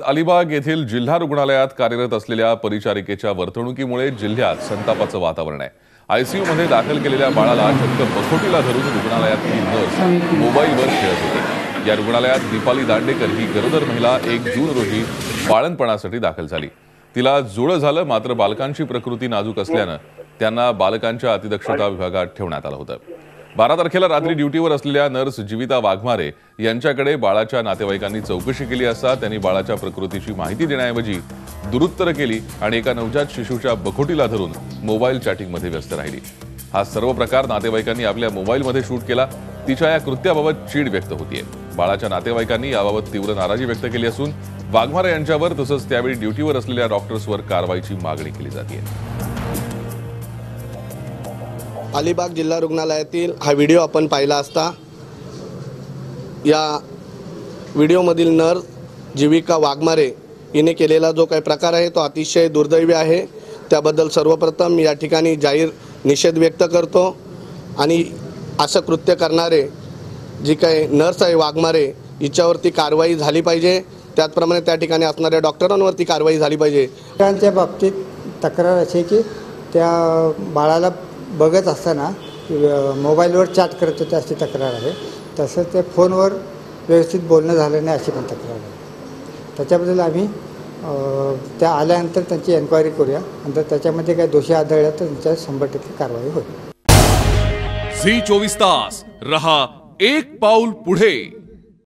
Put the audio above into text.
अलिबाग येथील जिल्हा रुग्णालयात कार्यरत असलेल्या परिचारिकेच्या वर्तणुकीमुळे जिल्ह्यात संतापाचं वातावरण आहे। आयसीयूमध्ये दाखल केलेल्या बाळाला चक्क बखोटीला धरून रुग्णालयातली नर्स मोबाईलवर खेळत होती। या रुग्णालयात दीपाली दांडेकर ही गरोदर महिला 1 जून रोजी बाळंतपणासाठी दाखल झाली। तिला जुळं झालं, मात्र बालकांची प्रकृती नाजूक असल्यानं त्यांना बालकांच्या अतिदक्षता विभागात ठेवण्यात आलं होतं। 12 तारखेला रात्री ड्युटीवर असलेल्या नर्स जीविता वाघमारे यांच्याकडे बाळाच्या नातेवाईकांनी चौकशी केली असता त्यांनी बाळाच्या प्रकृतीची माहिती देण्याऐवजी दुरुत्तर केली आणि एका नवजात शिशुच्या बखोटीला धरून मोबाईल चॅटिंगमध्ये व्यस्त राहिली। हा सर्व प्रकार नातेवाईकांनी आपल्या मोबाईलमध्ये शूट केला। तिच्या या कृत्याबाबत चीड व्यक्त होतीये। बाळाच्या नातेवाईकांनी याबाबत तीव्र नाराजी व्यक्त केली असून वाघमारे यांच्यावर तसंच त्यावेळी ड्युटीवर असलेल्या डॉक्टर्सवर कारवाईची मागणी केली जाते। अलिबाग जिल्हा रुग्णालयातील हा व्हिडिओ आपण पाहिला असता या व्हिडिओमधील नर्स जीविका वाघमारे हिने केलेला जो काही प्रकार आहे तो अतिशय दुर्दैवी आहे। त्याबद्दल सर्वप्रथम या ठिकाणी जाहीर निषेध व्यक्त करतो आणि असं कृत्य करणारे जी काही नर्स आहे वाघमारे हिच्यावरती कारवाई झाली पाहिजे। त्याचप्रमाणे त्या ठिकाणी असणाऱ्या डॉक्टरांवरती कारवाई झाली पाहिजे। त्यांच्या बाबतीत तक्रार अशी की त्या बाळाला बघत असताना मोबाईलवर चॅट करत होते अशी तक्रार आहे। तसंच ते फोनवर व्यवस्थित बोलणं झालं नाही अशी पण तक्रार आहे। त्याच्याबद्दल आम्ही त्या आल्यानंतर त्यांची एन्क्वायरी करूया आणि त्याच्यामध्ये काही दोषी आढळले तर त्यांच्यावर 100% कारवाई होईल। झी 24 तास रहा एक पाऊल पुढे।